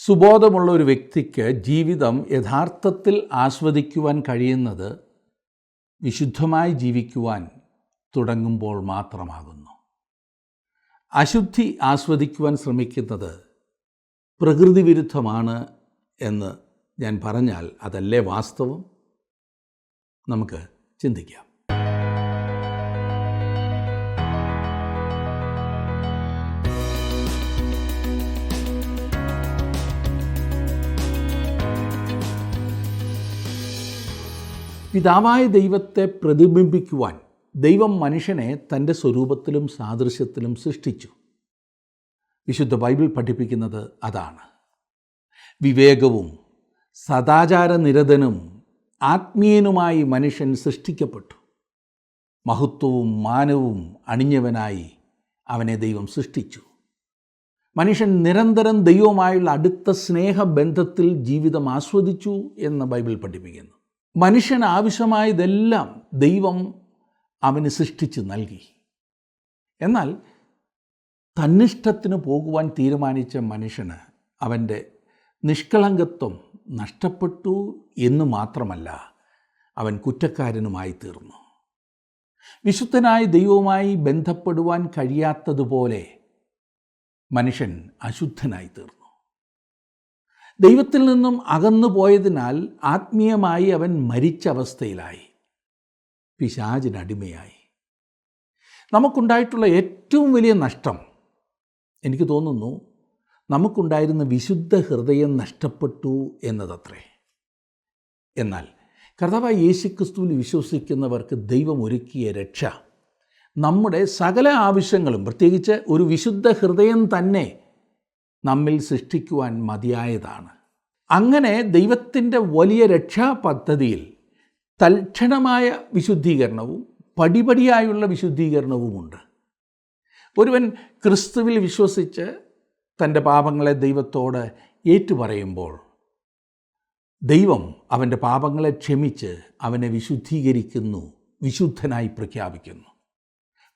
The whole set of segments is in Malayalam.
സുബോധമുള്ള ഒരു വ്യക്തിക്ക് ജീവിതം യഥാർത്ഥത്തിൽ ആസ്വദിക്കുവാൻ കഴിയുന്നത് വിശുദ്ധമായി ജീവിക്കുവാൻ തുടങ്ങുമ്പോൾ മാത്രമാകുന്നു. അശുദ്ധി ആസ്വദിക്കുവാൻ ശ്രമിക്കുന്നത് പ്രകൃതി വിരുദ്ധമാണ് എന്ന് ഞാൻ പറഞ്ഞാൽ അതല്ലേ വാസ്തവം? നമുക്ക് ചിന്തിക്കാം. പിതാവായ ദൈവത്തെ പ്രതിബിംബിക്കുവാൻ ദൈവം മനുഷ്യനെ തൻ്റെ സ്വരൂപത്തിലും സാദൃശ്യത്തിലും സൃഷ്ടിച്ചു. വിശുദ്ധ ബൈബിൾ പഠിപ്പിക്കുന്നത് അതാണ്. വിവേകവും സദാചാരനിരതനും ആത്മീയനുമായി മനുഷ്യൻ സൃഷ്ടിക്കപ്പെട്ടു. മഹത്വവും മാനവും അണിഞ്ഞവനായി അവനെ ദൈവം സൃഷ്ടിച്ചു. മനുഷ്യൻ നിരന്തരം ദൈവവുമായുള്ള അടുത്ത സ്നേഹബന്ധത്തിൽ ജീവിതം ആസ്വദിച്ചു എന്ന് ബൈബിൾ പഠിപ്പിക്കുന്നു. മനുഷ്യന് ആവശ്യമായതെല്ലാം ദൈവം അവന് സൃഷ്ടിച്ച് നൽകി. എന്നാൽ തന്നിഷ്ടത്തിന് പോകുവാൻ തീരുമാനിച്ച മനുഷ്യന് അവൻ്റെ നിഷ്കളങ്കത്വം നഷ്ടപ്പെട്ടു എന്ന് മാത്രമല്ല, അവൻ കുറ്റക്കാരനുമായി തീർന്നു. വിശുദ്ധനായ ദൈവവുമായി ബന്ധപ്പെടുവാൻ കഴിയാത്തതുപോലെ മനുഷ്യൻ അശുദ്ധനായി തീർന്നു. ദൈവത്തിൽ നിന്നും അകന്നു പോയതിനാൽ ആത്മീയമായി അവൻ മരിച്ച അവസ്ഥയിലായി, പിശാചിനടിമയായി. നമുക്കുണ്ടായിട്ടുള്ള ഏറ്റവും വലിയ നഷ്ടം എനിക്ക് തോന്നുന്നു നമുക്കുണ്ടായിരുന്ന വിശുദ്ധ ഹൃദയം നഷ്ടപ്പെട്ടു എന്നതത്രേ. എന്നാൽ കർത്താവായ യേശുക്രിസ്തുവിൽ വിശ്വസിക്കുന്നവർക്ക് ദൈവം ഒരുക്കിയ രക്ഷ നമ്മുടെ സകല ആവശ്യങ്ങളും, പ്രത്യേകിച്ച് ഒരു വിശുദ്ധ ഹൃദയം തന്നെ നമ്മിൽ സൃഷ്ടിക്കുവാൻ മതിയായതാണ്. അങ്ങനെ ദൈവത്തിൻ്റെ വലിയ രക്ഷാ പദ്ധതിയിൽ തൽക്ഷണമായ വിശുദ്ധീകരണവും പടിപടിയായുള്ള വിശുദ്ധീകരണവുമുണ്ട്. ഒരുവൻ ക്രിസ്തുവിൽ വിശ്വസിച്ച് തൻ്റെ പാപങ്ങളെ ദൈവത്തോട് ഏറ്റുപറയുമ്പോൾ ദൈവം അവൻ്റെ പാപങ്ങളെ ക്ഷമിച്ച് അവനെ വിശുദ്ധീകരിക്കുന്നു, വിശുദ്ധനായി പ്രഖ്യാപിക്കുന്നു.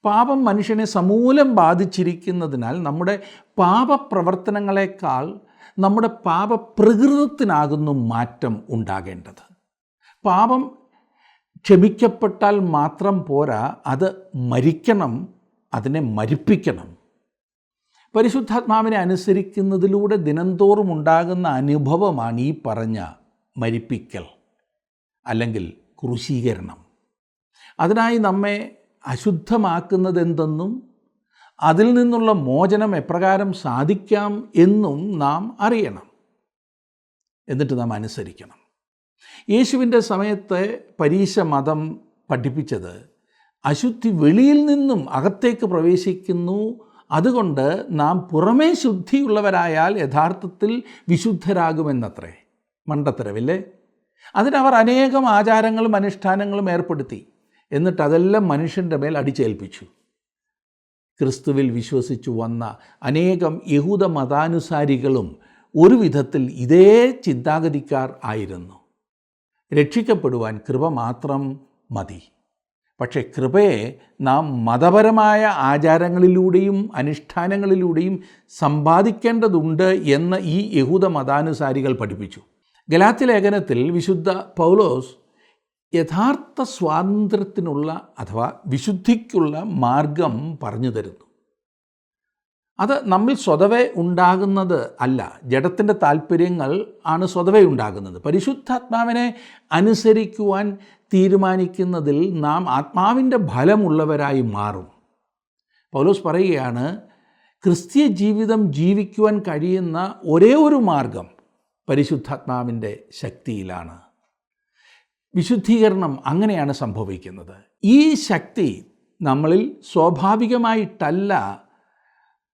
പാപം മനുഷ്യനെ സമൂലം ബാധിച്ചിരിക്കുന്നതിനാൽ നമ്മുടെ പാപപ്രവർത്തനങ്ങളെക്കാൾ നമ്മുടെ പാപപ്രകൃതത്തിനാകുന്നു മാറ്റം ഉണ്ടാകേണ്ടത്. പാപം ക്ഷമിക്കപ്പെട്ടാൽ മാത്രം പോരാ, അത് മരിക്കണം, അതിനെ മരിപ്പിക്കണം. പരിശുദ്ധാത്മാവിനെ അനുസരിക്കുന്നതിലൂടെ ദിനംതോറും ഉണ്ടാകുന്ന അനുഭവമാണ് ഈ പറഞ്ഞ മരിപ്പിക്കൽ അല്ലെങ്കിൽ ക്രൂശീകരണം. അതിനായി നമ്മെ അശുദ്ധമാക്കുന്നതെന്തെന്നും അതിൽ നിന്നുള്ള മോചനം എപ്രകാരം സാധിക്കാം എന്നും നാം അറിയണം. എന്നിട്ട് നാം അനുസരിക്കണം. യേശുവിൻ്റെ സമയത്തെ പരീശ മതം പഠിപ്പിച്ചത് അശുദ്ധി വെളിയിൽ നിന്നും അകത്തേക്ക് പ്രവേശിക്കുന്നു, അതുകൊണ്ട് നാം പുറമേ ശുദ്ധിയുള്ളവരായാൽ യഥാർത്ഥത്തിൽ വിശുദ്ധരാകുമെന്നത്രേ. മണ്ടത്തരവില്ലേ? അതിനവർ അനേകം ആചാരങ്ങളും അനുഷ്ഠാനങ്ങളും ഏർപ്പെടുത്തി. എന്നിട്ട് അതെല്ലാം മനുഷ്യൻ്റെ മേൽ അടിച്ചേൽപ്പിച്ചു. ക്രിസ്തുവിൽ വിശ്വസിച്ചു വന്ന അനേകം യഹൂദ മതാനുസാരികളും ഒരു വിധത്തിൽ ഇതേ ചിന്താഗതിക്കാർ ആയിരുന്നു. രക്ഷിക്കപ്പെടുവാൻ കൃപ മാത്രം മതി. പക്ഷേ കൃപയെ നാം മതപരമായ ആചാരങ്ങളിലൂടെയും അനുഷ്ഠാനങ്ങളിലൂടെയും സമ്പാദിക്കേണ്ടതുണ്ട് എന്ന് ഈ യഹൂദ മതാനുസാരികൾ പഠിപ്പിച്ചു. ഗലാത്യ ലേഖനത്തിൽ വിശുദ്ധ പൗലോസ് യഥാർത്ഥ സ്വാതന്ത്ര്യത്തിനുള്ള അഥവാ വിശുദ്ധിക്കുള്ള മാർഗം പറഞ്ഞു തരുന്നു. അത് നമ്മിൽ സ്വതവേ ഉണ്ടാകുന്നത് അല്ല, ജഡത്തിൻ്റെ താല്പര്യങ്ങൾ ആണ് സ്വതവേ ഉണ്ടാകുന്നത്. പരിശുദ്ധാത്മാവിനെ അനുസരിക്കുവാൻ തീരുമാനിക്കുന്നതിൽ നാം ആത്മാവിൻ്റെ ഫലമുള്ളവരായി മാറും. പൗലോസ് പറയുകയാണ്, ക്രിസ്തീയ ജീവിതം ജീവിക്കുവാൻ കഴിയുന്ന ഒരേ ഒരു മാർഗം പരിശുദ്ധാത്മാവിൻ്റെ ശക്തിയിലാണ്. വിശുദ്ധീകരണം അങ്ങനെയാണ് സംഭവിക്കുന്നത്. ഈ ശക്തി നമ്മളിൽ സ്വാഭാവികമായിട്ടല്ല.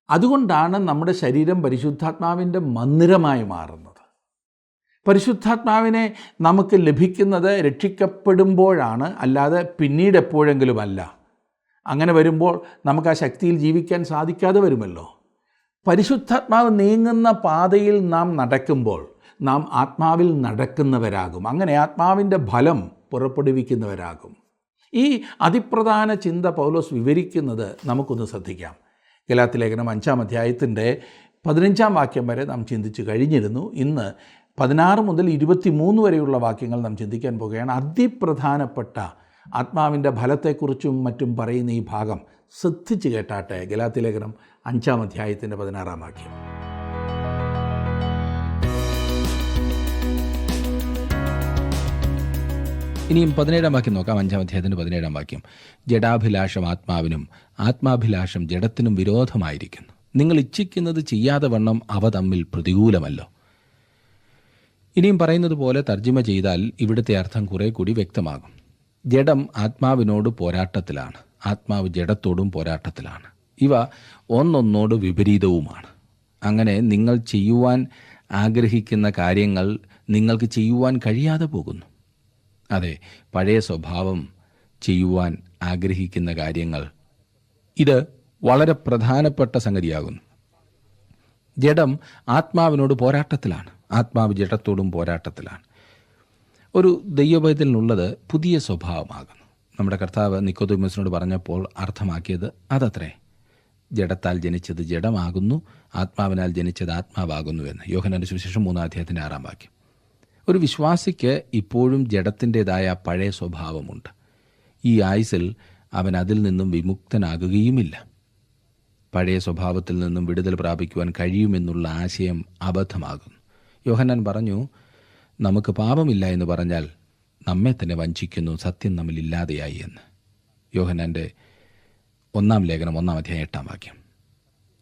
അതുകൊണ്ടാണ് നമ്മുടെ ശരീരം പരിശുദ്ധാത്മാവിൻ്റെ മന്ദിരമായി മാറുന്നത്. പരിശുദ്ധാത്മാവിനെ നമുക്ക് ലഭിക്കുന്നത് രക്ഷിക്കപ്പെടുമ്പോഴാണ്, അല്ലാതെ പിന്നീട് എപ്പോഴെങ്കിലുമല്ല. അങ്ങനെ വരുമ്പോൾ നമുക്ക് ആ ശക്തിയിൽ ജീവിക്കാൻ സാധിക്കാതെ വരുമല്ലോ. പരിശുദ്ധാത്മാവ് നീങ്ങുന്ന പാതയിൽ നാം നടക്കുമ്പോൾ നാം ആത്മാവിൽ നടക്കുന്നവരാകും. അങ്ങനെ ആത്മാവിൻ്റെ ഫലം പുറപ്പെടുവിക്കുന്നവരാകും. ഈ അതിപ്രധാന ചിന്ത പൗലോസ് വിവരിക്കുന്നത് നമുക്കൊന്ന് ശ്രദ്ധിക്കാം. ഗലാത്യ ലേഖനം 5-ാം അധ്യായത്തിൻ്റെ 15 വാക്യം വരെ നാം ചിന്തിച്ച് കഴിഞ്ഞിരുന്നു. ഇന്ന് 16 മുതൽ 23 വരെയുള്ള വാക്യങ്ങൾ നാം ചിന്തിക്കാൻ പോകുകയാണ്. അതിപ്രധാനപ്പെട്ട ആത്മാവിൻ്റെ ഫലത്തെക്കുറിച്ചും മറ്റും പറയുന്ന ഈ ഭാഗം ശ്രദ്ധിച്ച് കേട്ടാട്ടെ. ഗലാത്യലേഖനം 5 അധ്യായത്തിൻ്റെ 16 വാക്യം. ഇനിയും 17 വാക്യം നോക്കാം. 5 അധ്യായത്തിൻ്റെ 17 വാക്യം. ജഡാഭിലാഷം ആത്മാവിനും ആത്മാഭിലാഷം ജഡത്തിനും വിരോധമായിരിക്കുന്നു. നിങ്ങൾ ഇച്ഛിക്കുന്നത് ചെയ്യാതെ വണ്ണം അവ തമ്മിൽ പ്രതികൂലമല്ലോ. ഇനിയും പറയുന്നത് പോലെ തർജ്ജിമ ചെയ്താൽ ഇവിടുത്തെ അർത്ഥം കുറെ കൂടി വ്യക്തമാകും. ജഡം ആത്മാവിനോട് പോരാട്ടത്തിലാണ്, ആത്മാവ് ജഡത്തോടും പോരാട്ടത്തിലാണ്. ഇവ ഒന്നൊന്നോട് വിപരീതവുമാണ്. അങ്ങനെ നിങ്ങൾ ചെയ്യുവാൻ ആഗ്രഹിക്കുന്ന കാര്യങ്ങൾ നിങ്ങൾക്ക് ചെയ്യുവാൻ കഴിയാതെ പോകുന്നു. അതെ, പഴയ സ്വഭാവം ചെയ്യുവാൻ ആഗ്രഹിക്കുന്ന കാര്യങ്ങൾ, ഇത് വളരെ പ്രധാനപ്പെട്ട സംഗതിയാകുന്നു. ജഡം ആത്മാവിനോട് പോരാട്ടത്തിലാണ്, ആത്മാവ് ജഡത്തോടും പോരാട്ടത്തിലാണ്. ഒരു ദൈവപൈതലിനുള്ളത് പുതിയ സ്വഭാവമാകുന്നു. നമ്മുടെ കർത്താവ് നിക്കോദെമോസിനോട് പറഞ്ഞപ്പോൾ അർത്ഥമാക്കിയത് അതത്രേ. ജഡത്താൽ ജനിച്ചത് ജഡമാകുന്നു, ആത്മാവിനാൽ ജനിച്ചത് ആത്മാവാകുന്നു എന്ന്. യോഹന്നാന്റെ സുവിശേഷം 3 അധ്യായത്തിൻ്റെ 6 വാക്യം. ഒരു വിശ്വാസിക്ക് ഇപ്പോഴും ജഡത്തിൻ്റെതായ പഴയ സ്വഭാവമുണ്ട്. ഈ ആയുസ്സിൽ അവൻ അതിൽ നിന്നും വിമുക്തനാകുകയുമില്ല. പഴയ സ്വഭാവത്തിൽ നിന്നും വിടുതൽ പ്രാപിക്കുവാൻ കഴിയുമെന്നുള്ള ആശയം അബദ്ധമാകുന്നു. യോഹന്നാൻ പറഞ്ഞു, നമുക്ക് പാപമില്ല എന്ന് പറഞ്ഞാൽ നമ്മെ തന്നെ വഞ്ചിക്കുന്നു, സത്യം നമ്മിൽ ഇല്ലാതെയായി എന്ന്. യോഹന്നാൻ്റെ 1 ലേഖനം 1 അധ്യായം 8 വാക്യം.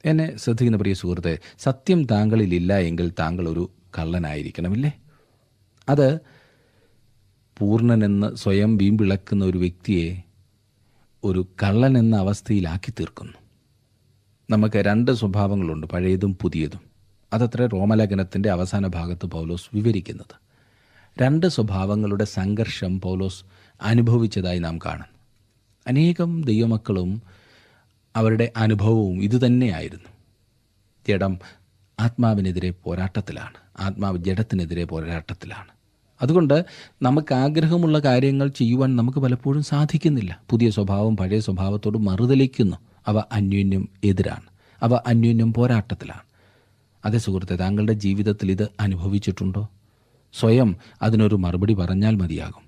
എന്നെ ശ്രദ്ധിക്കുന്ന പ്രിയ സുഹൃത്തെ, സത്യം താങ്കളിലില്ല എങ്കിൽ താങ്കൾ ഒരു കള്ളനായിരിക്കണമില്ലേ? അത് പൂർണ്ണനെന്ന് സ്വയം വീമ്പിളക്കുന്ന ഒരു വ്യക്തിയെ ഒരു കള്ളൻ എന്ന അവസ്ഥയിലാക്കി തീർക്കുന്നു. നമുക്ക് 2 സ്വഭാവങ്ങളുണ്ട്, പഴയതും പുതിയതും. അതത്ര റോമലേഖനത്തിൻ്റെ അവസാന ഭാഗത്ത് പൗലോസ് വിവരിക്കുന്നത്. 2 സ്വഭാവങ്ങളുടെ സംഘർഷം പൗലോസ് അനുഭവിച്ചതായി നാം കാണുന്നു. അനേകം ദൈവമക്കളും അവരുടെ അനുഭവവും ഇതുതന്നെയായിരുന്നു. ജഡം ആത്മാവിനെതിരെ പോരാട്ടത്തിലാണ്, ആത്മാവ് ജഡത്തിനെതിരെ പോരാട്ടത്തിലാണ്. അതുകൊണ്ട് നമുക്ക് ആഗ്രഹമുള്ള കാര്യങ്ങൾ ചെയ്യുവാൻ നമുക്ക് പലപ്പോഴും സാധിക്കുന്നില്ല. പുതിയ സ്വഭാവം പഴയ സ്വഭാവത്തോട് മറുതലിക്കുന്നു. അവ അന്യോന്യം എതിരാണ്, അവ അന്യോന്യം പോരാട്ടത്തിലാണ്. അതേ സുഹൃത്തെ, താങ്കളുടെ ജീവിതത്തിൽ ഇത് അനുഭവിച്ചിട്ടുണ്ടോ? സ്വയം അതിനൊരു മറുപടി പറഞ്ഞാൽ മതിയാകും.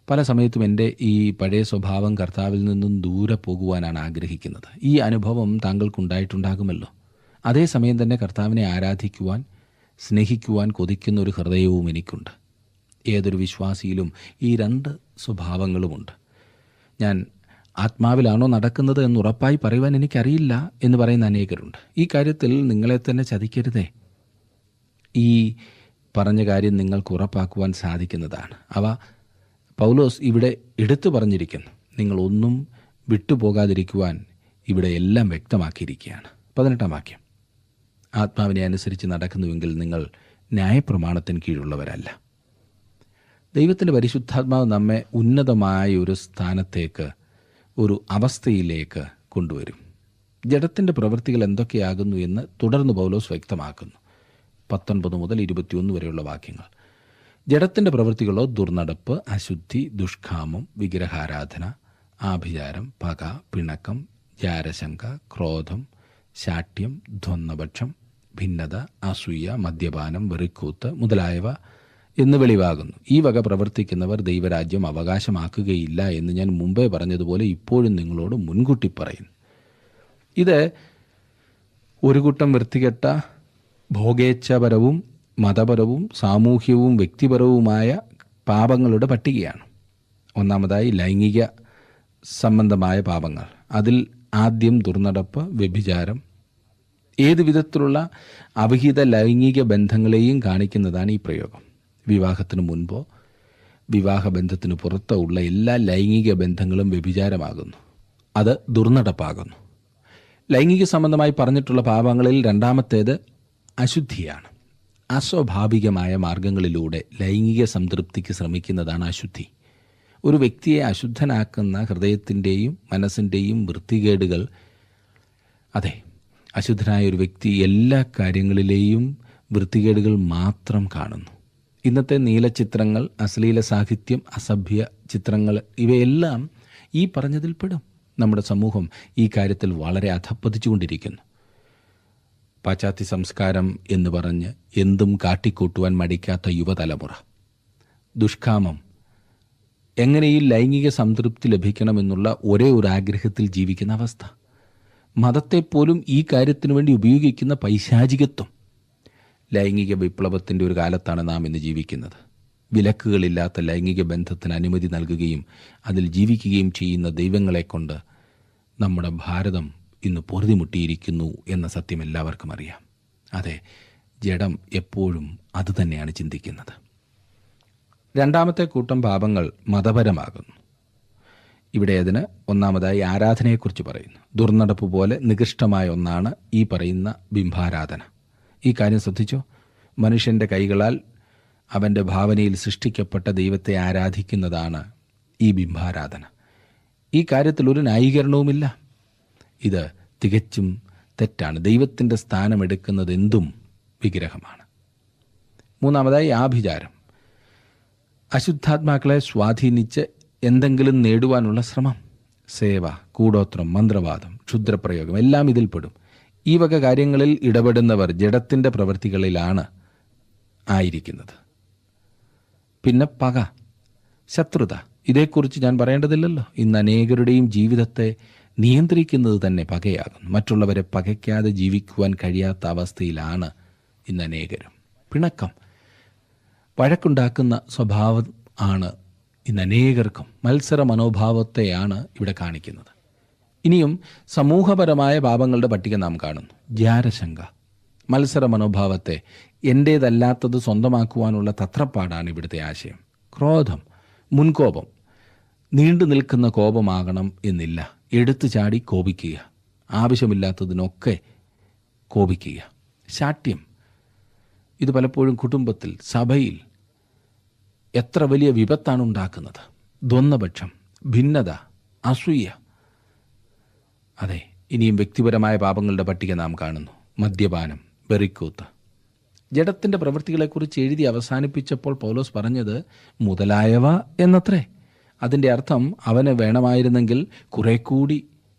പല സമയത്തും എൻ്റെ ഈ പഴയ സ്വഭാവം കർത്താവിൽ നിന്നും ദൂരെ പോകുവാനാണ് ആഗ്രഹിക്കുന്നത്. ഈ അനുഭവം താങ്കൾക്കുണ്ടായിട്ടുണ്ടാകുമല്ലോ. അതേസമയം തന്നെ കർത്താവിനെ ആരാധിക്കുവാൻ, സ്നേഹിക്കുവാൻ കൊതിക്കുന്ന ഒരു ഹൃദയവും എനിക്കുണ്ട്. ഏതൊരു വിശ്വാസിയിലും ഈ 2 സ്വഭാവങ്ങളുമുണ്ട്. ഞാൻ ആത്മാവിലാണോ നടക്കുന്നത് എന്ന് ഉറപ്പായി പറയുവാൻ എനിക്കറിയില്ല എന്ന് പറയുന്ന അനേകരുണ്ട്. ഈ കാര്യത്തിൽ നിങ്ങളെ തന്നെ ചതിക്കരുതേ. ഈ പറഞ്ഞ കാര്യം നിങ്ങൾക്ക് ഉറപ്പാക്കുവാൻ സാധിക്കുന്നതാണ്. അവ പൗലോസ് ഇവിടെ എടുത്തു പറഞ്ഞിരിക്കുന്നു. നിങ്ങളൊന്നും വിട്ടുപോകാതിരിക്കുവാൻ ഇവിടെ എല്ലാം വ്യക്തമാക്കിയിരിക്കുകയാണ്. 18 വാക്യം. ആത്മാവിനെ അനുസരിച്ച് നടക്കുന്നുവെങ്കിൽ നിങ്ങൾ ന്യായപ്രമാണത്തിന് കീഴുള്ളവരല്ല. ദൈവത്തിൻ്റെ പരിശുദ്ധാത്മാവ് നമ്മെ ഉന്നതമായ ഒരു സ്ഥാനത്തേക്ക്, ഒരു അവസ്ഥയിലേക്ക് കൊണ്ടുവരും. ജഡത്തിൻ്റെ പ്രവൃത്തികൾ എന്തൊക്കെയാകുന്നു എന്ന് തുടർന്ന് പൗലോസ് വ്യക്തമാക്കുന്നു. 19 മുതൽ 21 വരെയുള്ള വാക്യങ്ങൾ. ജഡത്തിൻ്റെ പ്രവൃത്തികളോ ദുർനടപ്പ്, അശുദ്ധി, ദുഷ്കാമം, വിഗ്രഹാരാധന, ആഭിചാരം, പക, പിണക്കം, ജാരശങ്ക, ക്രോധം, ശാഠ്യം, ദ്വന്ദ്വപക്ഷം, ഭിന്നത, അസൂയ, മദ്യപാനം, വെറിക്കൂത്ത് മുതലായവ എന്ന് വെളിവാകുന്നു. ഈ വക പ്രവർത്തിക്കുന്നവർ ദൈവരാജ്യം അവകാശമാക്കുകയില്ല എന്ന് ഞാൻ മുമ്പേ പറഞ്ഞതുപോലെ ഇപ്പോഴും നിങ്ങളോട് മുൻകൂട്ടി പറയുന്നു. ഇത് ഒരു കൂട്ടം വൃത്തികെട്ട ഭോഗേച്ഛപരവും മതപരവും സാമൂഹ്യവും വ്യക്തിപരവുമായ പാപങ്ങളുടെ പട്ടികയാണ്. ഒന്നാമതായി ലൈംഗിക സംബന്ധമായ പാപങ്ങൾ. അതിൽ ആദ്യം ദുർനടപ്പ്, വ്യഭിചാരം, ഏതു വിധത്തിലുള്ള അവിഹിത ലൈംഗിക ബന്ധങ്ങളെയും കാണിക്കുന്നതാണ് ഈ പ്രയോഗം. വിവാഹത്തിന് മുൻപോ വിവാഹബന്ധത്തിന് പുറത്തോ ഉള്ള എല്ലാ ലൈംഗിക ബന്ധങ്ങളും വ്യഭിചാരമാകുന്നു, അത് ദുർനടപ്പാകുന്നു. ലൈംഗിക സംബന്ധമായി പറഞ്ഞിട്ടുള്ള പാപങ്ങളിൽ രണ്ടാമത്തേത് അശുദ്ധിയാണ്. അസ്വാഭാവികമായ മാർഗങ്ങളിലൂടെ ലൈംഗിക സംതൃപ്തിക്ക് ശ്രമിക്കുന്നതാണ് അശുദ്ധി. ഒരു വ്യക്തിയെ അശുദ്ധനാക്കുന്ന ഹൃദയത്തിൻ്റെയും മനസ്സിൻ്റെയും വൃത്തികേടുകൾ, അതെ, അശുദ്ധനായ ഒരു വ്യക്തി എല്ലാ കാര്യങ്ങളിലെയും വൃത്തികേടുകൾ മാത്രം കാണുന്നു. ഇന്നത്തെ നീലച്ചിത്രങ്ങൾ, അശ്ലീല സാഹിത്യം, അസഭ്യ ചിത്രങ്ങൾ, ഇവയെല്ലാം ഈ പറഞ്ഞതിൽപ്പെടും. നമ്മുടെ സമൂഹം ഈ കാര്യത്തിൽ വളരെ അധപ്പതിച്ചുകൊണ്ടിരിക്കുന്നു. പാശ്ചാത്യ സംസ്കാരം എന്ന് പറഞ്ഞ് എന്തും കാട്ടിക്കൂട്ടുവാൻ മടിക്കാത്ത യുവതലമുറ, ദുഷ്കാമം, എങ്ങനെ ഈ ലൈംഗിക സംതൃപ്തി ലഭിക്കണമെന്നുള്ള ഒരേ ഒരു ആഗ്രഹത്തിൽ ജീവിക്കുന്ന അവസ്ഥ, മതത്തെപ്പോലും ഈ കാര്യത്തിനു വേണ്ടി ഉപയോഗിക്കുന്ന പൈശാചികത്വം. ലൈംഗിക വിപ്ലവത്തിൻ്റെ ഒരു കാലത്താണ് നാം ഇന്ന് ജീവിക്കുന്നത്. വിലക്കുകളില്ലാത്ത ലൈംഗിക ബന്ധത്തിന് അനുമതി നൽകുകയും അതിൽ ജീവിക്കുകയും ചെയ്യുന്ന ദൈവങ്ങളെക്കൊണ്ട് നമ്മുടെ ഭാരതം ഇന്ന് പൊറുതിമുട്ടിയിരിക്കുന്നു എന്ന സത്യം എല്ലാവർക്കും അറിയാം. അതെ, ജഡം എപ്പോഴും അതുതന്നെയാണ് ചിന്തിക്കുന്നത്. രണ്ടാമത്തെ കൂട്ടം പാപങ്ങൾ മതപരമാകുന്നു. ഇവിടെ അതിന് ഒന്നാമതായി ആരാധനയെക്കുറിച്ച് പറയുന്നു. ദുർനടപ്പ് പോലെ നികൃഷ്ടമായ ഒന്നാണ് ഈ പറയുന്ന ബിംബാരാധന. ഈ കാര്യം ശ്രദ്ധിച്ചോ? മനുഷ്യൻ്റെ കൈകളാൽ അവൻ്റെ ഭാവനയിൽ സൃഷ്ടിക്കപ്പെട്ട ദൈവത്തെ ആരാധിക്കുന്നതാണ് ഈ ബിംബാരാധന. ഈ കാര്യത്തിൽ ഒരു ന്യായീകരണവുമില്ല. ഇത് തികച്ചും തെറ്റാണ്. ദൈവത്തിൻ്റെ സ്ഥാനമെടുക്കുന്നത് എന്തും വിഗ്രഹമാണ്. മൂന്നാമതായി ആഭിചാരം, അശുദ്ധാത്മാക്കളെ സ്വാധീനിച്ച് എന്തെങ്കിലും നേടുവാനുള്ള ശ്രമം, സേവ, കൂടോത്രം, മന്ത്രവാദം, ക്ഷുദ്രപ്രയോഗം എല്ലാം ഇതിൽപ്പെടും. ഈ വക കാര്യങ്ങളിൽ ഇടപെടുന്നവർ ജഡത്തിൻ്റെ പ്രവൃത്തികളിലാണ് ആയിരിക്കുന്നത്. പിന്നെ പക, ശത്രുത, ഇതേക്കുറിച്ച് ഞാൻ പറയേണ്ടതില്ലല്ലോ. ഇന്ന് അനേകരുടെയും ജീവിതത്തെ നിയന്ത്രിക്കുന്നത് തന്നെ പകയാകുന്നു. മറ്റുള്ളവരെ പകയ്ക്കാതെ ജീവിക്കുവാൻ കഴിയാത്ത അവസ്ഥയിലാണ് ഇന്ന് അനേകരും. പിണക്കം, വഴക്കുണ്ടാക്കുന്ന സ്വഭാവം ആണ് ഇന്ന് അനേകർക്കും. മത്സര മനോഭാവത്തെയാണ് ഇവിടെ കാണിക്കുന്നത്. ഇനിയും സമൂഹപരമായ പാപങ്ങളുടെ പട്ടിക നാം കാണുന്നു. ജാരശങ്ക, മത്സര മനോഭാവത്തെ എൻ്റേതല്ലാത്തത് സ്വന്തമാക്കുവാനുള്ള തത്രപ്പാടാണ് ഇവിടുത്തെ ആശയം. ക്രോധം, മുൻകോപം, നീണ്ടു നിൽക്കുന്ന കോപമാകണം എന്നില്ല. എടുത്തു ചാടി കോപിക്കുക, ആവശ്യമില്ലാത്തതിനൊക്കെ കോപിക്കുക. ശാഠ്യം, ഇത് പലപ്പോഴും കുടുംബത്തിൽ, സഭയിൽ എത്ര വലിയ വിപത്താണ് ഉണ്ടാക്കുന്നത്. ദ്വന്ദ്വപക്ഷം, ഭിന്നത, അസൂയ. അതെ, ഇനിയും വ്യക്തിപരമായ പാപങ്ങളുടെ പട്ടിക നാം കാണുന്നു. മദ്യപാനം, വെറിക്കൂത്ത്. ജഡത്തിൻ്റെ പ്രവൃത്തികളെക്കുറിച്ച് എഴുതി അവസാനിപ്പിച്ചപ്പോൾ പൗലോസ് പറഞ്ഞത് മുതലായവ എന്നത്രേ. അതിൻ്റെ അർത്ഥം അവന് വേണമായിരുന്നെങ്കിൽ കുറെ കൂടി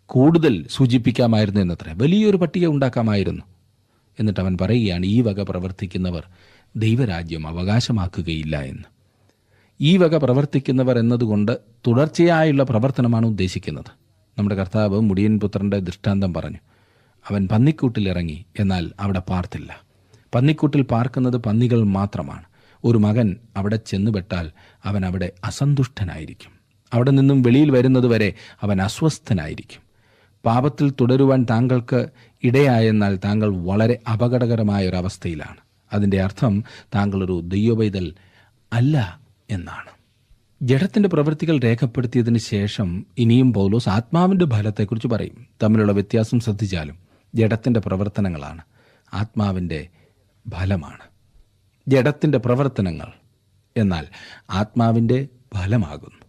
കൂടുതൽ സൂചിപ്പിക്കാമായിരുന്നു എന്നത്രേ. വലിയൊരു പട്ടിക ഉണ്ടാക്കാമായിരുന്നു. എന്നിട്ട് അവൻ പറയുകയാണ്, ഈ വക പ്രവർത്തിക്കുന്നവർ ദൈവരാജ്യം അവകാശമാക്കുകയില്ല എന്ന്. ഈ വക പ്രവർത്തിക്കുന്നവർ എന്നതുകൊണ്ട് തുടർച്ചയായുള്ള പ്രവർത്തനമാണ് ഉദ്ദേശിക്കുന്നത്. നമ്മുടെ കർത്താവ് മുടിയൻ പുത്രൻ്റെ ദൃഷ്ടാന്തം പറഞ്ഞു. അവൻ പന്നിക്കൂട്ടിലിറങ്ങി, എന്നാൽ അവിടെ പാർത്തില്ല. പന്നിക്കൂട്ടിൽ പാർക്കുന്നത് പന്നികൾ മാത്രമാണ്. ഒരു മകൻ അവിടെ ചെന്നുപെട്ടാൽ അവൻ അവിടെ അസന്തുഷ്ടനായിരിക്കും. അവിടെ നിന്നും വെളിയിൽ വരുന്നതുവരെ അവൻ അസ്വസ്ഥനായിരിക്കും. പാപത്തിൽ തുടരുവാൻ താങ്കൾക്ക് ഇടയായെന്നാൽ താങ്കൾ വളരെ അപകടകരമായ ഒരവസ്ഥയിലാണ്. അതിൻ്റെ അർത്ഥം താങ്കളൊരു ദൈവപൈതൽ അല്ല എന്നാണ്. ജഡത്തിൻ്റെ പ്രവൃത്തികൾ രേഖപ്പെടുത്തിയതിന് ശേഷം ഇനിയും പൗലോസ് ആത്മാവിൻ്റെ ഫലത്തെക്കുറിച്ച് പറയും. തമ്മിലുള്ള വ്യത്യാസം ശ്രദ്ധിച്ചാലും ജഡത്തിൻ്റെ പ്രവർത്തനങ്ങളാണ്, ആത്മാവിൻ്റെ ഫലമാണ്. ജഡത്തിൻ്റെ പ്രവർത്തനങ്ങൾ എന്നാൽ ആത്മാവിൻ്റെ ഫലമാകുന്നു.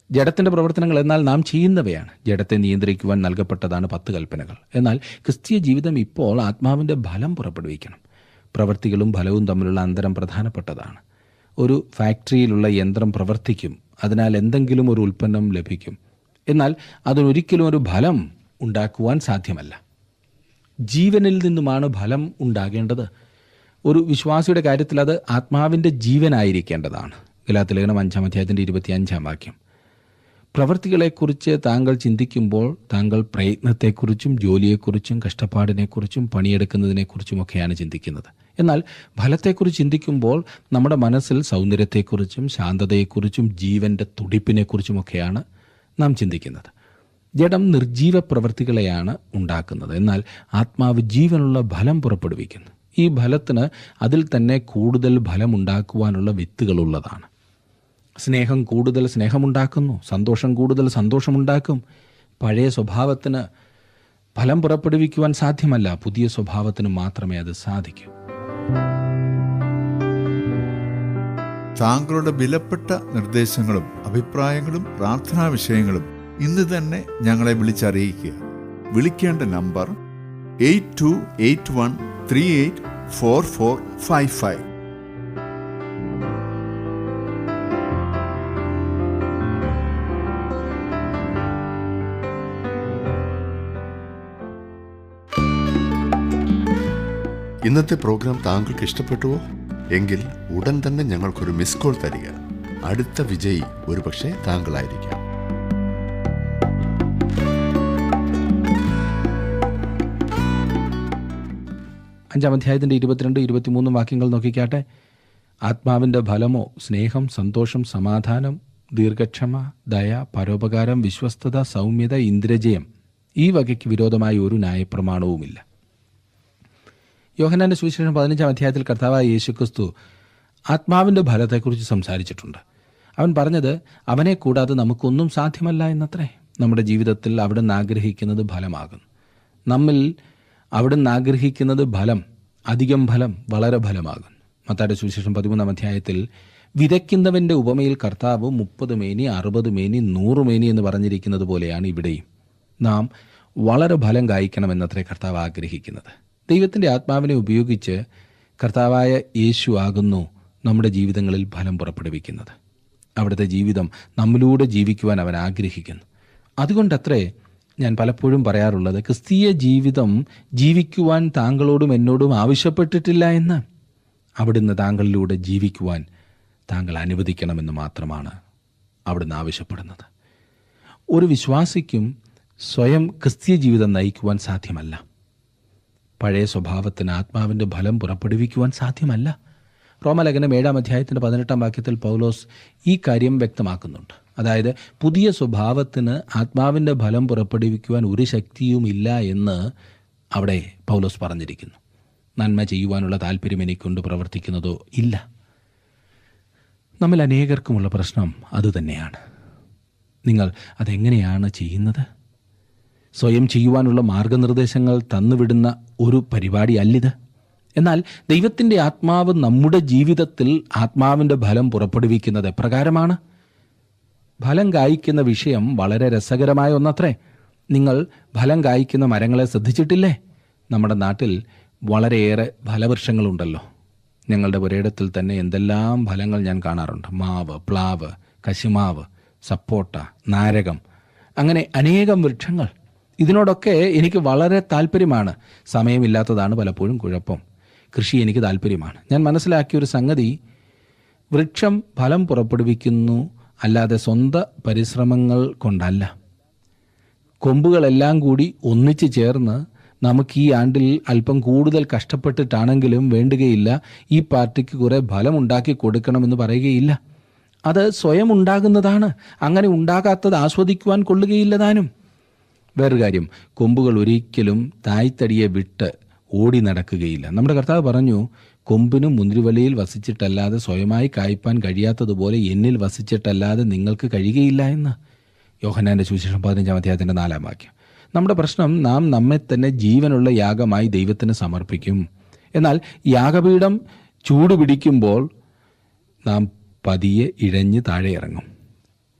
ജഡത്തിൻ്റെ പ്രവർത്തനങ്ങൾ എന്നാൽ നാം ചെയ്യുന്നവയാണ്. ജഡത്തെ നിയന്ത്രിക്കുവാൻ നൽകപ്പെട്ടതാണ് 10 കൽപ്പനകൾ. എന്നാൽ ക്രിസ്തീയ ജീവിതം ഇപ്പോൾ ആത്മാവിൻ്റെ ഫലം പുറപ്പെടുവിക്കണം. പ്രവൃത്തികളും ഫലവും തമ്മിലുള്ള അന്തരം പ്രധാനപ്പെട്ടതാണ്. ഒരു ഫാക്ടറിയിലുള്ള യന്ത്രം പ്രവർത്തിക്കും, അതിനാൽ എന്തെങ്കിലും ഒരു ഉൽപ്പന്നം ലഭിക്കും. എന്നാൽ അതിനൊരിക്കലും ഒരു ഫലം ഉണ്ടാക്കുവാൻ സാധ്യമല്ല. ജീവനിൽ നിന്നുമാണ് ഫലം ഉണ്ടാകേണ്ടത്. ഒരു വിശ്വാസിയുടെ കാര്യത്തിൽ അത് ആത്മാവിൻ്റെ ജീവനായിരിക്കേണ്ടതാണ്. ഗലാത്യലേഖനം 5-ാം അധ്യായത്തിൻ്റെ 25-ാം വാക്യം. പ്രവൃത്തികളെക്കുറിച്ച് താങ്കൾ ചിന്തിക്കുമ്പോൾ താങ്കൾ പ്രയത്നത്തെക്കുറിച്ചും ജോലിയെക്കുറിച്ചും കഷ്ടപ്പാടിനെക്കുറിച്ചും പണിയെടുക്കുന്നതിനെക്കുറിച്ചുമൊക്കെയാണ് ചിന്തിക്കുന്നത്. എന്നാൽ ഫലത്തെക്കുറിച്ച് ചിന്തിക്കുമ്പോൾ നമ്മുടെ മനസ്സിൽ സൗന്ദര്യത്തെക്കുറിച്ചും ശാന്തതയെക്കുറിച്ചും ജീവൻ്റെ തുടിപ്പിനെക്കുറിച്ചുമൊക്കെയാണ് നാം ചിന്തിക്കുന്നത്. ജഡം നിർജീവ പ്രവൃത്തികളെയാണ് ഉണ്ടാക്കുന്നത്, എന്നാൽ ആത്മാവ് ജീവനുള്ള ഫലം പുറപ്പെടുവിക്കുന്നു. ഈ ഫലത്തിന് അതിൽ തന്നെ കൂടുതൽ ഫലമുണ്ടാക്കുവാനുള്ള വിത്തുകളുള്ളതാണ്. സ്നേഹം കൂടുതൽ സ്നേഹമുണ്ടാക്കുന്നു, സന്തോഷം കൂടുതൽ സന്തോഷമുണ്ടാക്കും. പഴയ സ്വഭാവത്തിന് ഫലം പുറപ്പെടുവിക്കുവാൻ സാധ്യമല്ല, പുതിയ സ്വഭാവത്തിന് മാത്രമേ അത് സാധിക്കൂ. താങ്കളുടെ വിലപ്പെട്ട നിർദ്ദേശങ്ങളും അഭിപ്രായങ്ങളും പ്രാർത്ഥനാ വിഷയങ്ങളും ഇന്ന് തന്നെ ഞങ്ങളെ വിളിച്ചറിയിക്കുക. വിളിക്കേണ്ട നമ്പർ 8281384455. ഇന്നത്തെ പ്രോഗ്രാം താങ്കൾക്ക് ഇഷ്ടപ്പെട്ടുവോ? എങ്കിൽ ഉടൻ തന്നെ ഞങ്ങൾക്കൊരു മിസ് കോൾ തരിക. അടുത്ത വിജയി ഒരുപക്ഷെ താങ്കളായിരിക്കാം. അഞ്ചാം അധ്യായത്തിൻ്റെ 22-23 വാക്യങ്ങൾ നോക്കിക്കാട്ടെ. ആത്മാവിൻ്റെ ഫലമോ സ്നേഹം, സന്തോഷം, സമാധാനം, ദീർഘക്ഷമ, ദയ, പരോപകാരം, വിശ്വസ്തത, സൗമ്യത, ഇന്ദ്രജയം. ഈ വകയ്ക്ക് വിരോധമായ ഒരു ന്യായപ്രമാണവുമില്ല. യോഹന്നാന്റെ സുവിശേഷം 15-ാം അധ്യായത്തിൽ കർത്താവായ യേശുക്രിസ്തു ആത്മാവിൻ്റെ ഫലത്തെക്കുറിച്ച് സംസാരിച്ചിട്ടുണ്ട്. അവൻ പറഞ്ഞത് അവനെ കൂടാതെ നമുക്കൊന്നും സാധ്യമല്ല എന്നത്രേ. നമ്മുടെ ജീവിതത്തിൽ അവിടുന്ന് ആഗ്രഹിക്കുന്നത് ഫലമാകുന്നു. നമ്മിൽ അവിടുന്ന് ആഗ്രഹിക്കുന്നത് ഫലം, അധികം ഫലം, വളരെ ഫലമാകുന്നു. മത്തായിയുടെ സുവിശേഷം 13-ാം അധ്യായത്തിൽ വിതയ്ക്കുന്നവൻ്റെ ഉപമയിൽ കർത്താവ് 30 മേനി, 60 മേനി, 100 മേനി എന്ന് പറഞ്ഞിരിക്കുന്നത് പോലെയാണ് ഇവിടെയും. നാം വളരെ ഫലം കായ്ക്കണമെന്നത്രേ കർത്താവ് ആഗ്രഹിക്കുന്നത്. ദൈവത്തിൻ്റെ ആത്മാവിനെ ഉപയോഗിച്ച് കർത്താവായ യേശു ആകുന്നു നമ്മുടെ ജീവിതങ്ങളിൽ ഫലം പുറപ്പെടുവിക്കുന്നത്. അവിടുത്തെ ജീവിതം നമ്മിലൂടെ ജീവിക്കുവാൻ അവൻ ആഗ്രഹിക്കുന്നു. അതുകൊണ്ടത്രേ ഞാൻ പലപ്പോഴും പറയാറുള്ളത്, ക്രിസ്തീയ ജീവിതം ജീവിക്കുവാൻ താങ്കളോടും എന്നോടും ആവശ്യപ്പെട്ടിട്ടില്ല എന്ന്. അവിടുന്ന് താങ്കളിലൂടെ ജീവിക്കുവാൻ താങ്കൾ അനുവദിക്കണമെന്ന് മാത്രമാണ് അവിടുന്ന് ആവശ്യപ്പെടുന്നത്. ഒരു വിശ്വാസിക്കും സ്വയം ക്രിസ്തീയ ജീവിതം നയിക്കുവാൻ സാധ്യമല്ല. പഴയ സ്വഭാവത്തിന് ആത്മാവിൻ്റെ ഫലം പുറപ്പെടുവിക്കുവാൻ സാധ്യമല്ല. റോമലേഖനം 7-ാം അധ്യായത്തിൻ്റെ 18-ാം വാക്യത്തിൽ പൗലോസ് ഈ കാര്യം വ്യക്തമാക്കുന്നുണ്ട്. അതായത് പുതിയ സ്വഭാവത്തിന് ആത്മാവിൻ്റെ ഫലം പുറപ്പെടുവിക്കുവാൻ ഒരു ശക്തിയുമില്ല എന്ന് അവിടെ പൗലോസ് പറഞ്ഞിരിക്കുന്നു. നന്മ ചെയ്യുവാനുള്ള താല്പര്യം എനിക്കൊണ്ട് പ്രവർത്തിക്കുന്നതോ ഇല്ല. നമ്മിൽ അനേകർക്കുമുള്ള പ്രശ്നം അതുതന്നെയാണ്. നിങ്ങൾ അതെങ്ങനെയാണ് ചെയ്യുന്നത്? സ്വയം ചെയ്യുവാനുള്ള മാർഗനിർദ്ദേശങ്ങൾ തന്നുവിടുന്ന ഒരു പരിപാടി അല്ലിത്. എന്നാൽ ദൈവത്തിൻ്റെ ആത്മാവ് നമ്മുടെ ജീവിതത്തിൽ ആത്മാവിൻ്റെ ഫലം പുറപ്പെടുവിക്കുന്നത് എപ്രകാരമാണ്? ഫലം കായ്ക്കുന്ന വിഷയം വളരെ രസകരമായ ഒന്നത്രേ. നിങ്ങൾ ഫലം കായ്ക്കുന്ന മരങ്ങളെ ശ്രദ്ധിച്ചിട്ടില്ലേ? നമ്മുടെ നാട്ടിൽ വളരെയേറെ ഫലവൃക്ഷങ്ങളുണ്ടല്ലോ. ഞങ്ങളുടെ പുരയിടത്തിൽ തന്നെ എന്തെല്ലാം ഫലങ്ങൾ ഞാൻ കാണാറുണ്ട്. മാവ്, പ്ലാവ്, കശുമാവ്, സപ്പോട്ട, നാരകം, അങ്ങനെ അനേകം വൃക്ഷങ്ങൾ. ഇതിനോടൊക്കെ എനിക്ക് വളരെ താല്പര്യമാണ്. സമയമില്ലാത്തതാണ് പലപ്പോഴും കുഴപ്പം. കൃഷി എനിക്ക് താല്പര്യമാണ്. ഞാൻ മനസ്സിലാക്കിയൊരു സംഗതി, വൃക്ഷം ഫലം പുറപ്പെടുവിക്കുന്നു അല്ലാതെ സ്വന്തം പരിശ്രമങ്ങൾ കൊണ്ടല്ല. കൊമ്പുകളെല്ലാം കൂടി ഒന്നിച്ചു ചേർന്ന് നമുക്ക് ഈ ആണ്ടിൽ അല്പം കൂടുതൽ കഷ്ടപ്പെട്ടിട്ടാണെങ്കിലും വേണ്ടുകയില്ല, ഈ പാർട്ടിക്ക് കുറേ ഫലമുണ്ടാക്കി കൊടുക്കണമെന്ന് പറയുകയില്ല. അത് സ്വയം ഉണ്ടാകുന്നതാണ്. അങ്ങനെ ഉണ്ടാകാത്തത് ആസ്വദിക്കുവാൻ കൊള്ളുകയില്ല താനും. വേറൊരു കാര്യം, കൊമ്പുകൾ ഒരിക്കലും തായ്തടിയെ വിട്ട് ഓടി നടക്കുകയില്ല. നമ്മുടെ കർത്താവ് പറഞ്ഞു, കൊമ്പിനും മുന്തിരിവള്ളിയിൽ വസിച്ചിട്ടല്ലാതെ സ്വയമായി കായ്പാൻ കഴിയാത്തതുപോലെ എന്നിൽ വസിച്ചിട്ടല്ലാതെ നിങ്ങൾക്ക് കഴിയുകയില്ല എന്ന്. യോഹന്നാന്റെ സുവിശേഷം 15-ാം അധ്യായത്തിൻ്റെ 4-ാം വാക്യം. നമ്മുടെ പ്രശ്നം, നാം നമ്മെ തന്നെ ജീവനുള്ള യാഗമായി ദൈവത്തിന് സമർപ്പിക്കും. എന്നാൽ യാഗപീഠം ചൂടുപിടിക്കുമ്പോൾ നാം പതിയെ ഇഴഞ്ഞ് താഴെ ഇറങ്ങും.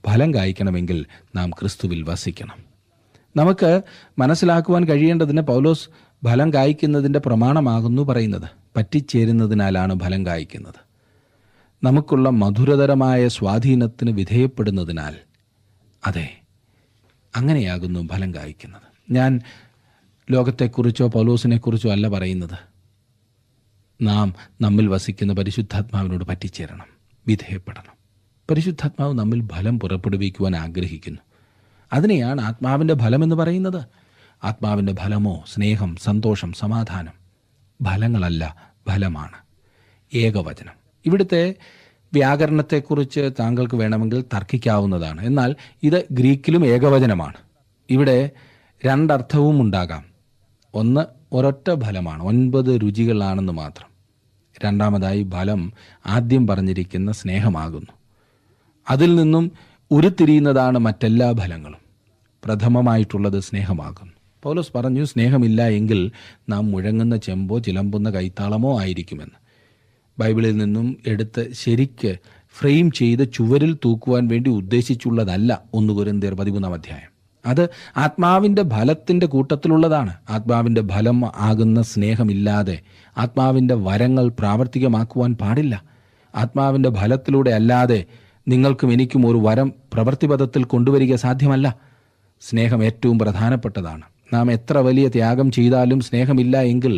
ഫലം കായ്ക്കണമെങ്കിൽ നാം ക്രിസ്തുവിൽ വസിക്കണം. നമുക്ക് മനസ്സിലാക്കുവാൻ കഴിയേണ്ടതിന് പൗലോസ് ഫലം കായ്ക്കുന്നതിൻ്റെ പ്രമാണമാകുന്നു പറയുന്നത്. പറ്റിച്ചേരുന്നതിനാലാണ് ഫലം കായ്ക്കുന്നത്. നമുക്കുള്ള മധുരതരമായ സ്വാധീനത്തിന് വിധേയപ്പെടുന്നതിനാൽ, അതെ, അങ്ങനെയാകുന്നു ഫലം കായ്ക്കുന്നത്. ഞാൻ ലോകത്തെക്കുറിച്ചോ പൗലോസിനെക്കുറിച്ചോ അല്ല പറയുന്നത്. നാം നമ്മിൽ വസിക്കുന്ന പരിശുദ്ധാത്മാവിനോട് പറ്റിച്ചേരണം, വിധേയപ്പെടണം. പരിശുദ്ധാത്മാവ് നമ്മിൽ ഫലം പുറപ്പെടുവിക്കുവാൻ ആഗ്രഹിക്കുന്നു. അതിനെയാണ് ആത്മാവിൻ്റെ ഫലമെന്ന് പറയുന്നത്. ആത്മാവിൻ്റെ ഫലമോ സ്നേഹം, സന്തോഷം, സമാധാനം. ഫലങ്ങളല്ല, ഫലമാണ്. ഏകവചനം. ഇവിടുത്തെ വ്യാകരണത്തെക്കുറിച്ച് താങ്കൾക്ക് വേണമെങ്കിൽ തർക്കിക്കാവുന്നതാണ്. എന്നാൽ ഇത് ഗ്രീക്കിലും ഏകവചനമാണ്. ഇവിടെ രണ്ടർത്ഥവും ഉണ്ടാകാം. ഒന്ന്, ഒരൊറ്റ ഫലമാണ്, 9 രുചികളാണെന്ന് മാത്രം. രണ്ടാമതായി, ഫലം ആദ്യം പറഞ്ഞിരിക്കുന്ന സ്നേഹമാകുന്നു. അതിൽ നിന്നും ഉരുത്തിരിയുന്നതാണ് മറ്റെല്ലാ ഫലങ്ങളും. പ്രഥമമായിട്ടുള്ളത് സ്നേഹമാകുന്നു. പൗലോസ് പറഞ്ഞു, സ്നേഹമില്ല എങ്കിൽ നാം മുഴങ്ങുന്ന ചെമ്പോ ചിലമ്പുന്ന കൈത്താളമോ ആയിരിക്കുമെന്ന്. ബൈബിളിൽ നിന്നും എടുത്ത് ശരിക്ക് ഫ്രെയിം ചെയ്ത് ചുവരിൽ തൂക്കുവാൻ വേണ്ടി ഉദ്ദേശിച്ചുള്ളതല്ല 1 കൊരിന്ത്യർ 13-ാം അധ്യായം. അത് ആത്മാവിൻ്റെ ഫലത്തിൻ്റെ കൂട്ടത്തിലുള്ളതാണ്. ആത്മാവിൻ്റെ ഫലം ആകുന്ന സ്നേഹമില്ലാതെ ആത്മാവിൻ്റെ വരങ്ങൾ പ്രാവർത്തികമാക്കുവാൻ പാടില്ല. ആത്മാവിൻ്റെ ഫലത്തിലൂടെ അല്ലാതെ നിങ്ങൾക്കും എനിക്കും ഒരു വരം പ്രവൃത്തിപഥത്തിൽ കൊണ്ടുവരിക സാധ്യമല്ല. സ്നേഹം ഏറ്റവും പ്രധാനപ്പെട്ടതാണ്. നാം എത്ര വലിയ ത്യാഗം ചെയ്താലും സ്നേഹമില്ല എങ്കിൽ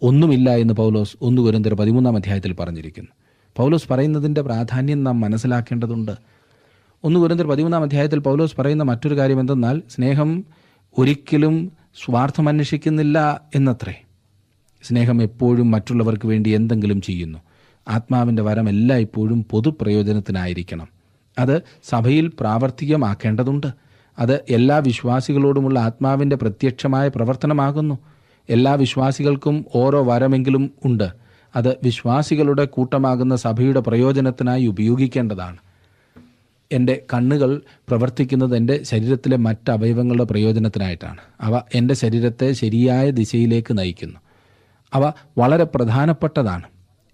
ഒന്നുമില്ല എന്ന് പൗലോസ് 1 കൊരിന്ത്യർ 13 അധ്യായത്തിൽ പറഞ്ഞിരിക്കുന്നു. പൗലോസ് പറയുന്നതിൻ്റെ പ്രാധാന്യം നാം മനസ്സിലാക്കേണ്ടതുണ്ട്. 1 കൊരിന്ത്യർ 13 അധ്യായത്തിൽ പൗലോസ് പറയുന്ന മറ്റൊരു കാര്യം എന്തെന്നാൽ സ്നേഹം ഒരിക്കലും സ്വാർത്ഥം അന്വേഷിക്കുന്നില്ല എന്നത്രേ. സ്നേഹം എപ്പോഴും മറ്റുള്ളവർക്ക് വേണ്ടി എന്തെങ്കിലും ചെയ്യുന്നു. ആത്മാവിൻ്റെ വരം എല്ലായ്പ്പോഴും പൊതുപ്രയോജനത്തിനായിരിക്കണം. അത് സഭയിൽ പ്രാവർത്തികമാക്കേണ്ടതുണ്ട്. അത് എല്ലാ വിശ്വാസികളോടുമുള്ള ആത്മാവിൻ്റെ പ്രത്യക്ഷമായ പ്രവർത്തനമാകുന്നു. എല്ലാ വിശ്വാസികൾക്കും ഓരോ വരമെങ്കിലും ഉണ്ട്. അത് വിശ്വാസികളുടെ കൂട്ടമാകുന്ന സഭയുടെ പ്രയോജനത്തിനായി ഉപയോഗിക്കേണ്ടതാണ്. എൻ്റെ കണ്ണുകൾ പ്രവർത്തിക്കുന്നത് എൻ്റെ ശരീരത്തിലെ മറ്റ് അവയവങ്ങളുടെ പ്രയോജനത്തിനായിട്ടാണ്. അവ എൻ്റെ ശരീരത്തെ ശരിയായ ദിശയിലേക്ക് നയിക്കുന്നു. അവ വളരെ പ്രധാനപ്പെട്ടതാണ്.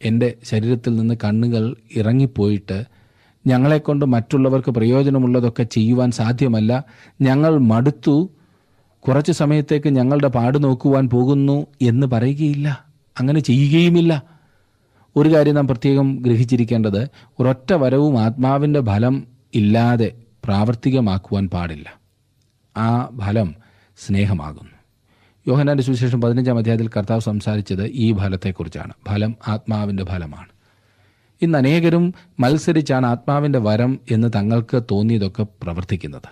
എൻ്റെ ശരീരത്തിൽ നിന്ന് കണ്ണുകൾ ഇറങ്ങിപ്പോയിട്ട് ഞങ്ങളെക്കൊണ്ട് മറ്റുള്ളവർക്ക് പ്രയോജനമുള്ളതൊക്കെ ചെയ്യുവാൻ സാധ്യമല്ല, ഞങ്ങൾ മടുത്തു, കുറച്ച് സമയത്തേക്ക് ഞങ്ങളുടെ പാട് നോക്കുവാൻ പോകുന്നു എന്ന് പറയുകയില്ല. അങ്ങനെ ചെയ്യുകയുമില്ല. ഒരു കാര്യം നാം പ്രത്യേകം ഗ്രഹിച്ചിരിക്കേണ്ടത്, ഒരൊറ്റ വരവും ആത്മാവിൻ്റെ ഫലം ഇല്ലാതെ പ്രാവർത്തികമാക്കുവാൻ പാടില്ല. ആ ഫലം സ്നേഹമാകുന്നു. യോഹന്നാന്റെ സുവിശേഷം 15 അധ്യായത്തിൽ കർത്താവ് സംസാരിച്ചത് ഈ ഫലത്തെക്കുറിച്ചാണ്. ഫലം ആത്മാവിൻ്റെ ഫലമാണ്. ഇന്ന് അനേകരും മത്സരിച്ചാണ് ആത്മാവിൻ്റെ വരം എന്ന് തങ്ങൾക്ക് തോന്നിയതൊക്കെ പ്രവർത്തിക്കുന്നത്.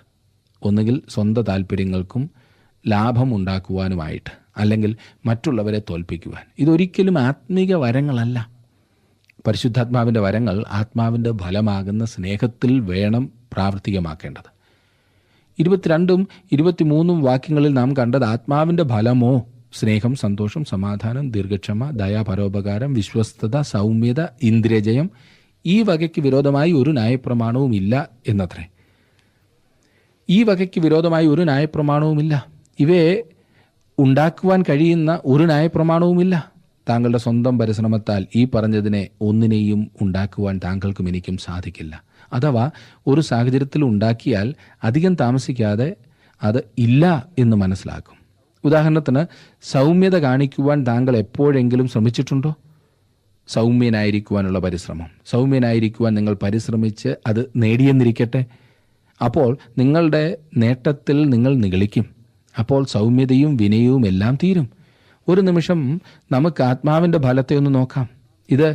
ഒന്നുകിൽ സ്വന്തം താല്പര്യങ്ങൾക്കും ലാഭം ഉണ്ടാക്കുവാനുമായിട്ട്, അല്ലെങ്കിൽ മറ്റുള്ളവരെ തോൽപ്പിക്കുവാൻ. ഇതൊരിക്കലും ആത്മീക വരങ്ങളല്ല. പരിശുദ്ധാത്മാവിൻ്റെ വരങ്ങൾ ആത്മാവിൻ്റെ ഫലമാകുന്ന സ്നേഹത്തിൽ വേണം പ്രാവർത്തികമാക്കേണ്ടത്. 22 23 വാക്യങ്ങളിൽ നാം കണ്ടത് ആത്മാവിൻ്റെ ഫലമോ സ്നേഹം, സന്തോഷം, സമാധാനം, ദീർഘക്ഷമ, ദയ, പരോപകാരം, വിശ്വസ്തത, സൗമ്യത, ഇന്ദ്രിയജയം. ഈ വകയ്ക്ക് വിരോധമായി ഒരു ന്യായപ്രമാണവും ഇല്ല എന്നത്രേ. ഈ വകയ്ക്ക് വിരോധമായി ഒരു ന്യായപ്രമാണവുമില്ല. ഇവയെ ഉണ്ടാക്കുവാൻ കഴിയുന്ന ഒരു ന്യായപ്രമാണവുമില്ല. താങ്കളുടെ സ്വന്തം പരിശ്രമത്താൽ ഈ പറഞ്ഞതിനെ ഒന്നിനെയും ഉണ്ടാക്കുവാൻ താങ്കൾക്കും എനിക്കും സാധിക്കില്ല. അഥവാ ഒരു സാഹചര്യത്തിൽ ഉണ്ടാക്കിയാൽ അധികം താമസിക്കാതെ അത് ഇല്ല എന്ന് മനസ്സിലാക്കും. ഉദാഹരണത്തിന്, സൗമ്യത കാണിക്കുവാൻ താങ്കൾ എപ്പോഴെങ്കിലും ശ്രമിച്ചിട്ടുണ്ടോ? സൗമ്യനായിരിക്കുവാനുള്ള പരിശ്രമം. സൗമ്യനായിരിക്കുവാൻ നിങ്ങൾ പരിശ്രമിച്ച് അത് നേടിയെന്നിരിക്കട്ടെ. അപ്പോൾ നിങ്ങളുടെ നേട്ടത്തിൽ നിങ്ങൾ നിഗളിക്കും. അപ്പോൾ സൗമ്യതയും വിനയവും എല്ലാം തീരും. ഒരു നിമിഷം നമുക്ക് ആത്മാവിൻ്റെ ഫലത്തെ ഒന്ന് നോക്കാം. ഇത്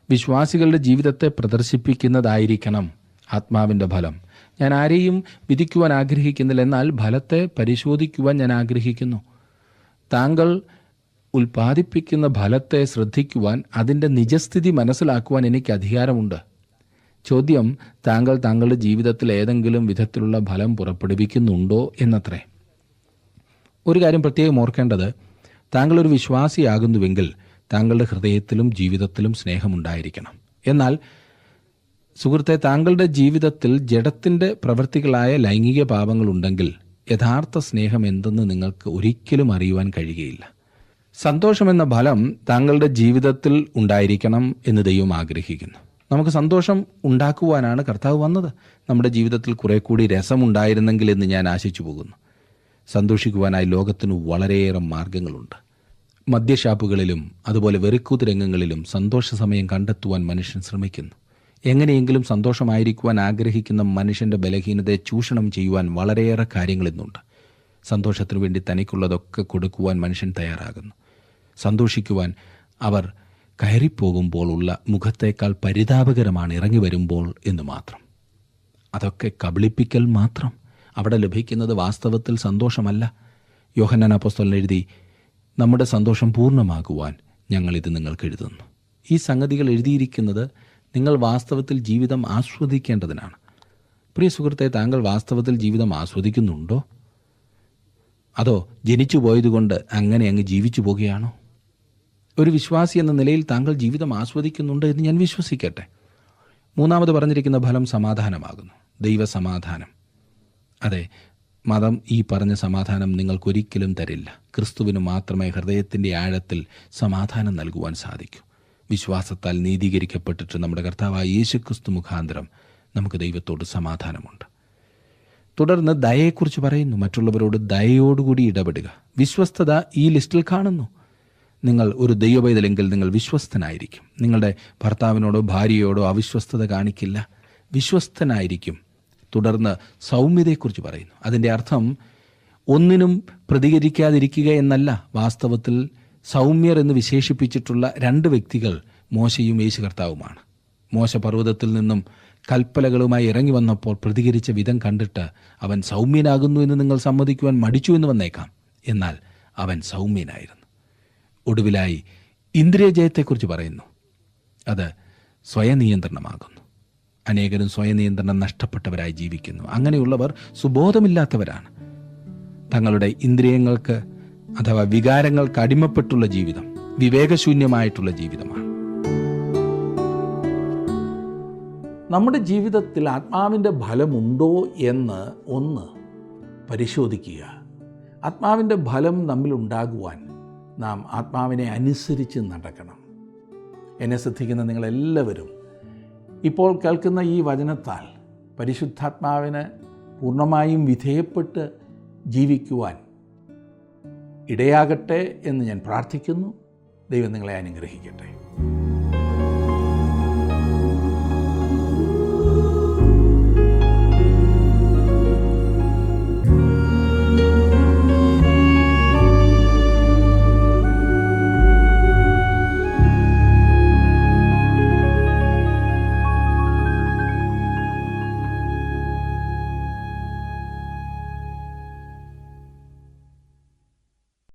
വിശ്വാസികളുടെ ജീവിതത്തെ പ്രദർശിപ്പിക്കുന്നതായിരിക്കണം. ആത്മാവിൻ്റെ ഫലം. ഞാൻ ആരെയും വിധിക്കുവാൻ ആഗ്രഹിക്കുന്നില്ല, എന്നാൽ ഫലത്തെ പരിശോധിക്കുവാൻ ഞാൻ ആഗ്രഹിക്കുന്നു. താങ്കൾ ഉൽപ്പാദിപ്പിക്കുന്ന ഫലത്തെ ശ്രദ്ധിക്കുവാൻ, അതിൻ്റെ നിജസ്ഥിതി മനസ്സിലാക്കുവാൻ എനിക്ക് അധികാരമുണ്ട്. ചോദ്യം, താങ്കൾ താങ്കളുടെ ജീവിതത്തിൽ ഏതെങ്കിലും വിധത്തിലുള്ള ഫലം പുറപ്പെടുവിക്കുന്നുണ്ടോ എന്നത്രേ. ഒരു കാര്യം പ്രത്യേകം ഓർക്കേണ്ടത്, താങ്കളൊരു വിശ്വാസിയാകുന്നുവെങ്കിൽ താങ്കളുടെ ഹൃദയത്തിലും ജീവിതത്തിലും സ്നേഹമുണ്ടായിരിക്കണം. എന്നാൽ സുഹൃത്തെ, താങ്കളുടെ ജീവിതത്തിൽ ജഡത്തിൻ്റെ പ്രവൃത്തികളായ ലൈംഗിക പാപങ്ങളുണ്ടെങ്കിൽ യഥാർത്ഥ സ്നേഹം എന്തെന്ന് നിങ്ങൾക്ക് ഒരിക്കലും അറിയുവാൻ കഴിയുകയില്ല. സന്തോഷമെന്ന ഫലം താങ്കളുടെ ജീവിതത്തിൽ ഉണ്ടായിരിക്കണം എന്ന് ദൈവം ആഗ്രഹിക്കുന്നു. നമുക്ക് സന്തോഷം ഉണ്ടാക്കുവാനാണ് കർത്താവ് വന്നത്. നമ്മുടെ ജീവിതത്തിൽ കുറെ കൂടി രസമുണ്ടായിരുന്നെങ്കിൽ എന്ന് ഞാൻ ആശിച്ചു പോകുന്നു. സന്തോഷിക്കുവാനായി ലോകത്തിന് വളരെയേറെ മാർഗങ്ങളുണ്ട്. മദ്യഷാപ്പുകളിലും അതുപോലെ വെറിക്കൂത്ത് രംഗങ്ങളിലും സന്തോഷ സമയം കണ്ടെത്തുവാൻ മനുഷ്യൻ ശ്രമിക്കുന്നു. എങ്ങനെയെങ്കിലും സന്തോഷമായിരിക്കുവാൻ ആഗ്രഹിക്കുന്ന മനുഷ്യൻ്റെ ബലഹീനതയെ ചൂഷണം ചെയ്യുവാൻ വളരെയേറെ കാര്യങ്ങളിന്നുണ്ട്. സന്തോഷത്തിനു വേണ്ടി തനിക്കുള്ളതൊക്കെ കൊടുക്കുവാൻ മനുഷ്യൻ തയ്യാറാകുന്നു. സന്തോഷിക്കുവാൻ അവർ കയറിപ്പോകുമ്പോൾ ഉള്ള മുഖത്തേക്കാൾ പരിതാപകരമാണ് ഇറങ്ങി വരുമ്പോൾ എന്ന് മാത്രം. അതൊക്കെ കബളിപ്പിക്കൽ മാത്രം. അവിടെ ലഭിക്കുന്നത് വാസ്തവത്തിൽ സന്തോഷമല്ല. യോഹന്നാൻ അപ്പോസ്തലൻ എഴുതി, നമ്മുടെ സന്തോഷം പൂർണ്ണമാകുവാൻ ഞങ്ങളിത് നിങ്ങൾക്ക് എഴുതുന്നു. ഈ സംഗതികൾ എഴുതിയിരിക്കുന്നത് നിങ്ങൾ വാസ്തവത്തിൽ ജീവിതം ആസ്വദിക്കേണ്ടതിനാണ്. പ്രിയ സുഹൃത്തെ, താങ്കൾ വാസ്തവത്തിൽ ജീവിതം ആസ്വദിക്കുന്നുണ്ടോ? അതോ ജനിച്ചു പോയതുകൊണ്ട് അങ്ങനെ അങ്ങ് ജീവിച്ചു പോകുകയാണോ? ഒരു വിശ്വാസി എന്ന നിലയിൽ താങ്കൾ ജീവിതം ആസ്വദിക്കുന്നുണ്ട് എന്ന് ഞാൻ വിശ്വസിക്കട്ടെ. മൂന്നാമത് പറഞ്ഞിരിക്കുന്ന ഫലം സമാധാനമാകുന്നു. ദൈവസമാധാനം. അതെ, മതം ഈ പറഞ്ഞ സമാധാനം നിങ്ങൾക്കൊരിക്കലും തരില്ല. ക്രിസ്തുവിന് മാത്രമേ ഹൃദയത്തിൻ്റെ ആഴത്തിൽ സമാധാനം നൽകുവാൻ സാധിക്കൂ. വിശ്വാസത്താൽ നീതീകരിക്കപ്പെട്ടിട്ട് നമ്മുടെ കർത്താവായ യേശുക്രിസ്തു മുഖാന്തരം നമുക്ക് ദൈവത്തോട് സമാധാനമുണ്ട്. തുടർന്ന് ദയയെക്കുറിച്ച് പറയുന്നു. മറ്റുള്ളവരോട് ദയയോടുകൂടി ഇടപെടുക. വിശ്വസ്തത ഈ ലിസ്റ്റിൽ കാണുന്നു. നിങ്ങൾ ഒരു ദൈവപൈതലെങ്കിൽ നിങ്ങൾ വിശ്വസ്തനായിരിക്കും. നിങ്ങളുടെ ഭർത്താവിനോടോ ഭാര്യയോടോ അവിശ്വസ്തത കാണിക്കില്ല, വിശ്വസ്തനായിരിക്കും. തുടർന്ന് സൗമ്യതയെക്കുറിച്ച് പറയുന്നു. അതിൻ്റെ അർത്ഥം ഒന്നിനും പ്രതികരിക്കാതിരിക്കുക എന്നല്ല. വാസ്തവത്തിൽ സൗമ്യർ എന്ന് വിശേഷിപ്പിച്ചിട്ടുള്ള രണ്ട് വ്യക്തികൾ മോശയും യേശു കർത്താവുമാണ്. മോശ പർവ്വതത്തിൽ നിന്നും കൽപ്പലകളുമായി ഇറങ്ങി വന്നപ്പോൾ പ്രതികരിച്ച വിധം കണ്ടിട്ട് അവൻ സൗമ്യനാകുന്നു എന്ന് നിങ്ങൾ സമ്മതിക്കുവാൻ മടിച്ചു എന്ന് വന്നേക്കാം. എന്നാൽ അവൻ സൗമ്യനായിരുന്നു. ഒടുവിലായി ഇന്ദ്രിയജയത്തെക്കുറിച്ച് പറയുന്നു. അത് സ്വയനിയന്ത്രണമാകുന്നു. അനേകരും സ്വയനിയന്ത്രണം നഷ്ടപ്പെട്ടവരായി ജീവിക്കുന്നു. അങ്ങനെയുള്ളവർ സുബോധമില്ലാത്തവരാണ്. തങ്ങളുടെ ഇന്ദ്രിയങ്ങൾക്ക് അഥവാ വികാരങ്ങൾക്ക് അടിമപ്പെട്ടുള്ള ജീവിതം വിവേകശൂന്യമായിട്ടുള്ള ജീവിതമാണ്. നമ്മുടെ ജീവിതത്തിൽ ആത്മാവിൻ്റെ ഫലമുണ്ടോ എന്ന് ഒന്ന് പരിശോധിക്കുക. ആത്മാവിൻ്റെ ഫലം നമ്മിലുണ്ടാകുവാൻ നാം ആത്മാവിനെ അനുസരിച്ച് നടക്കണം. എന്നെ ശ്രദ്ധിക്കുന്ന നിങ്ങളെല്ലാവരും ഇപ്പോൾ കേൾക്കുന്ന ഈ വചനത്താൽ പരിശുദ്ധാത്മാവിന് പൂർണ്ണമായും വിധേയപ്പെട്ട് ജീവിക്കുവാൻ ഇടയാകട്ടെ എന്ന് ഞാൻ പ്രാർത്ഥിക്കുന്നു. ദൈവം നിങ്ങളെ അനുഗ്രഹിക്കട്ടെ.